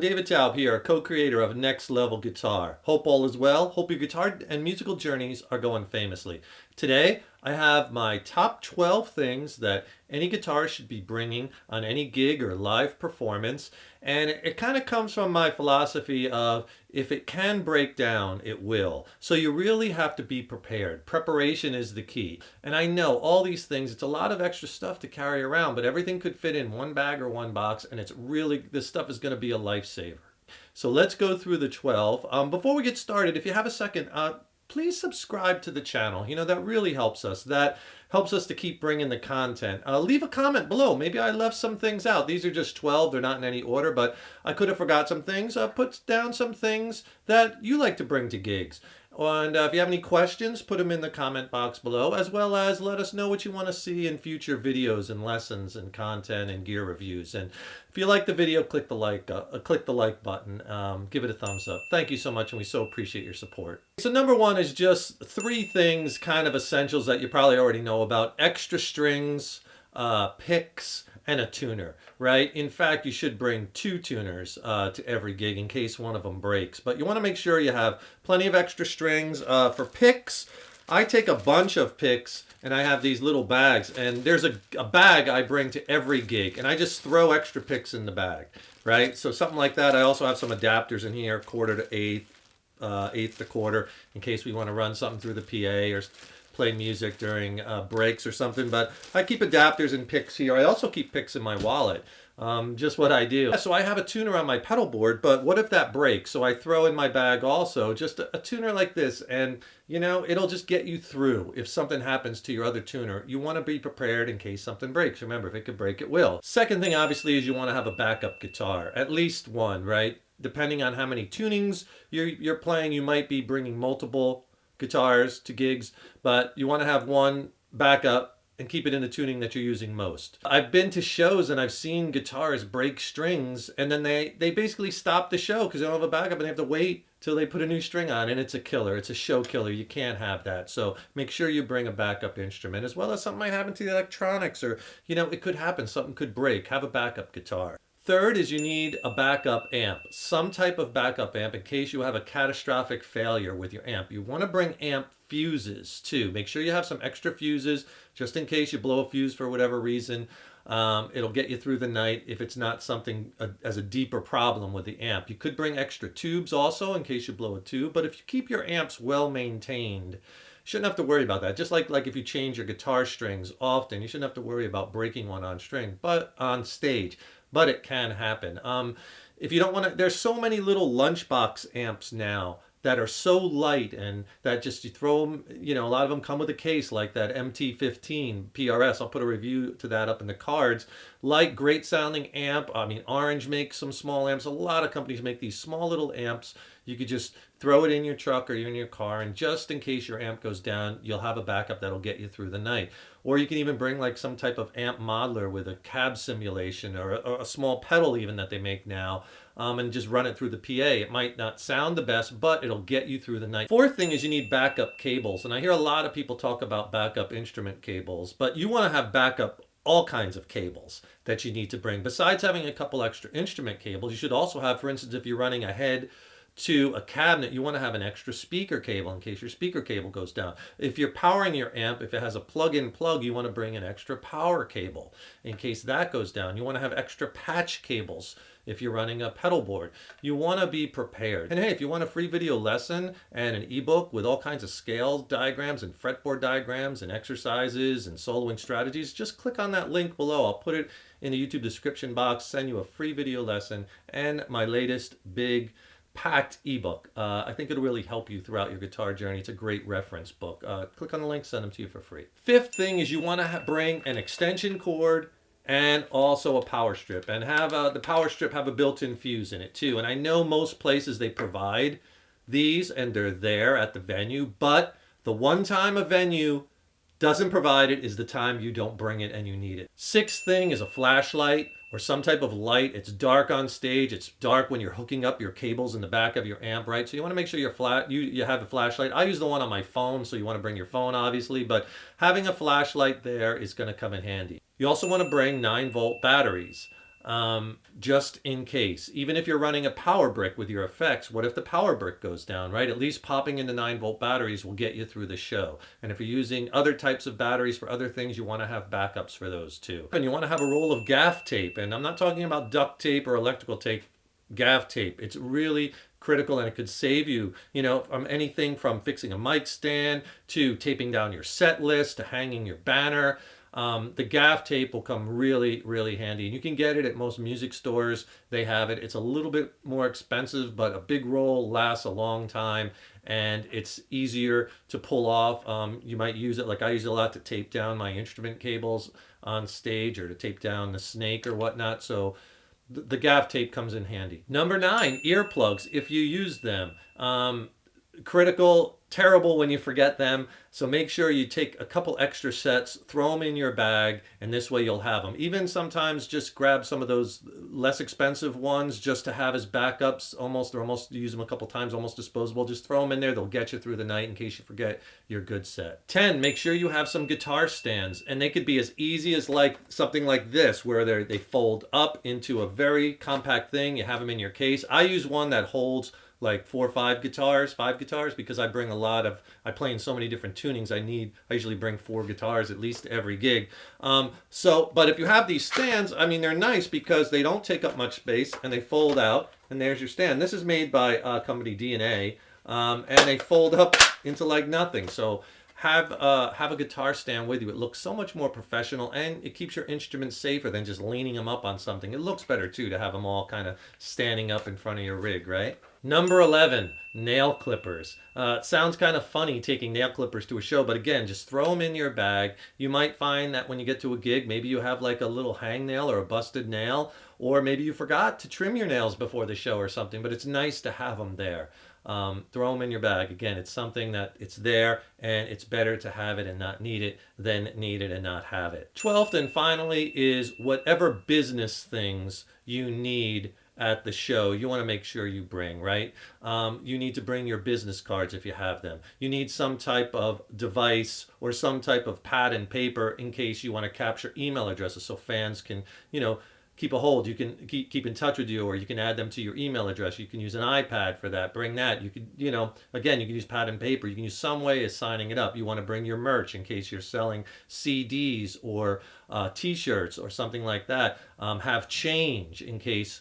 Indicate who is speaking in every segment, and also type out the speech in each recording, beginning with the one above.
Speaker 1: David Taub here, co-creator of Next Level Guitar. Hope all is well. Hope your guitar and musical journeys are going famously. Today, I have my top 12 things that any guitarist should be bringing on any gig or live performance. And it kind of comes from my philosophy of if it can break down, it will. So you really have to be prepared. Preparation is the key. And I know all these things, it's a lot of extra stuff to carry around, but everything could fit in one bag or one box, and it's really, this stuff is going to be a lifesaver. So let's go through the 12. Before we get started, if you have a second, please subscribe to the channel. You know, that really helps us. That helps us to keep bringing the content. Leave a comment below. Maybe I left some things out. These are just 12. They're not in any order, but I could have forgot some things. Put down some things that you like to bring to gigs. And if you have any questions, put them in the comment box below, as well as let us know what you want to see in future videos and lessons and content and gear reviews. And if you like the video, click the like button. Give it a thumbs up. Thank you so much, and we so appreciate your support. So number one is just 3 things, kind of essentials that you probably already know about: extra strings, picks, and a tuner, right? In fact, you should bring 2 tuners to every gig in case one of them breaks. But you want to make sure you have plenty of extra strings. For picks, I take a bunch of picks and I have these little bags, and there's a bag I bring to every gig, and I just throw extra picks in the bag, right? So something like that. I also have some adapters in here, 1/4 to 1/8, 1/8 to 1/4, in case we want to run something through the PA or play music during breaks or something. But I keep adapters and picks here. I also keep picks in my wallet. Just what I do. So I have a tuner on my pedal board, but what if that breaks? So I throw in my bag also just a tuner like this, and you know, it'll just get you through if something happens to your other tuner. You want to be prepared in case something breaks. Remember, if it could break, it will. Second thing, obviously, is you want to have a backup guitar, at least one, right? Depending on how many tunings you're playing, you might be bringing multiple guitars to gigs, but you want to have one backup and keep it in the tuning that you're using most. I've been to shows and I've seen guitarists break strings, and then they basically stop the show because they don't have a backup and they have to wait till they put a new string on, and it's a killer. It's a show killer. You can't have that. So make sure you bring a backup instrument, as well as something might happen to the electronics, or you know, it could happen. Something could break. Have a backup guitar. Third is you need a backup amp, some type of backup amp in case you have a catastrophic failure with your amp. You want to bring amp fuses too. Make sure you have some extra fuses just in case you blow a fuse for whatever reason. It'll get you through the night if it's not something as a deeper problem with the amp. You could bring extra tubes also in case you blow a tube, but if you keep your amps well maintained, you shouldn't have to worry about that. Just like if you change your guitar strings often, you shouldn't have to worry about breaking one on string, but on stage. But it can happen. If you don't want to, there's so many little lunchbox amps now that are so light and that just you throw them, you know, a lot of them come with a case like that MT15 PRS. I'll put a review to that up in the cards. Light, great sounding amp. I mean, Orange makes some small amps. A lot of companies make these small little amps. You could just throw it in your truck or in your car, and just in case your amp goes down, you'll have a backup that'll get you through the night. Or you can even bring like some type of amp modeler with a cab simulation, or a small pedal even that they make now, and just run it through the PA. It might not sound the best, but it'll get you through the night. Fourth thing is you need backup cables. And I hear a lot of people talk about backup instrument cables, but you want to have backup all kinds of cables that you need to bring. Besides having a couple extra instrument cables, you should also have, for instance, if you're running a head to a cabinet, you want to have an extra speaker cable in case your speaker cable goes down. If you're powering your amp, if it has a plug-in plug, you want to bring an extra power cable in case that goes down. You want to have extra patch cables if you're running a pedal board. You want to be prepared. And hey, if you want a free video lesson and an ebook with all kinds of scale diagrams and fretboard diagrams and exercises and soloing strategies, just click on that link below. I'll put it in the YouTube description box, send you a free video lesson and my latest big packed ebook. I think it'll really help you throughout your guitar journey. It's a great reference book. Click on the link, send them to you for free. Fifth thing is you want to bring an extension cord and also a power strip, and have the power strip have a built-in fuse in it too. And I know most places they provide these and they're there at the venue, but the one time a venue doesn't provide it is the time you don't bring it and you need it. Sixth thing is a flashlight or some type of light. It's dark on stage. It's dark when you're hooking up your cables in the back of your amp, right? So you want to make sure you have a flashlight. I use the one on my phone, so you want to bring your phone, obviously, but having a flashlight there is going to come in handy. You also want to bring 9-volt batteries. Just in case. Even if you're running a power brick with your effects, what if the power brick goes down, right? At least popping into 9-volt batteries will get you through the show. And if you're using other types of batteries for other things, you want to have backups for those too. And you want to have a roll of gaff tape. And I'm not talking about duct tape or electrical tape, gaff tape. It's really critical, and it could save you, from anything from fixing a mic stand to taping down your set list to hanging your banner. The gaff tape will come really, really handy. And you can get it at most music stores. They have it. It's a little bit more expensive, but a big roll lasts a long time, and it's easier to pull off. You might use it, like I use it a lot, to tape down my instrument cables on stage or to tape down the snake or whatnot. So the gaff tape comes in handy. Number 9, earplugs, if you use them. Critical, terrible when you forget them. So make sure you take a couple extra sets, throw them in your bag, and this way you'll have them. Even sometimes just grab some of those less expensive ones just to have as backups. Almost use them a couple times, almost disposable. Just throw them in there. They'll get you through the night in case you forget your good set. 10, make sure you have some guitar stands, and they could be as easy as like something like this, where they fold up into a very compact thing. You have them in your case. I use one that holds like 4 or 5 guitars, because I play in so many different tunings. I usually bring 4 guitars at least every gig. But if you have these stands, they're nice because they don't take up much space and they fold out, and there's your stand. This is made by company DNA, and they fold up into like nothing. So have a guitar stand with you. It looks so much more professional, and it keeps your instruments safer than just leaning them up on something. It looks better too to have them all kind of standing up in front of your rig, right? Number 11, nail clippers. It sounds kind of funny taking nail clippers to a show, but again, just throw them in your bag. You might find that when you get to a gig, maybe you have like a little hangnail or a busted nail, or maybe you forgot to trim your nails before the show or something, but it's nice to have them there. Throw them in your bag. Again, it's something that it's there, and it's better to have it and not need it than need it and not have it. 12th and finally is whatever business things you need at the show, you want to make sure you bring, right? You need to bring your business cards if you have them. You need some type of device or some type of pad and paper in case you want to capture email addresses so fans can, keep a hold. You can keep in touch with you, or you can add them to your email address. You can use an iPad for that. Bring that. You could, again, you can use pad and paper. You can use some way of signing it up. You want to bring your merch in case you're selling CDs or T-shirts or something like that. Have change in case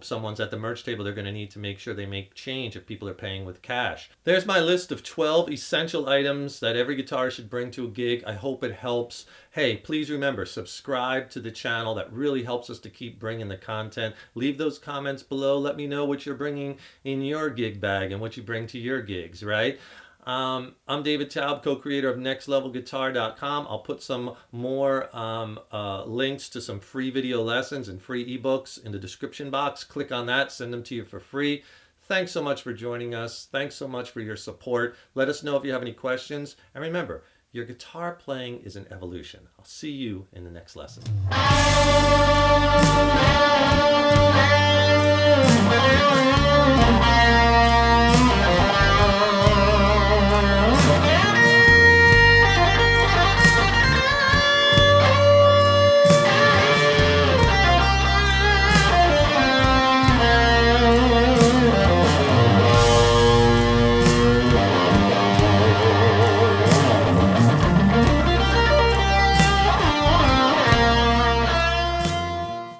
Speaker 1: someone's at the merch table. They're going to need to make sure they make change if people are paying with cash. There's my list of 12 essential items that every guitarist should bring to a gig. I hope it helps. Hey, please remember, subscribe to the channel. That really helps us to keep bringing the content. Leave those comments below. Let me know what you're bringing in your gig bag and what you bring to your gigs, right? I'm David Taub, co-creator of nextlevelguitar.com. I'll put some more links to some free video lessons and free ebooks in the description box. Click on that, send them to you for free. Thanks so much for joining us. Thanks so much for your support. Let us know if you have any questions. And remember, your guitar playing is an evolution. I'll see you in the next lesson.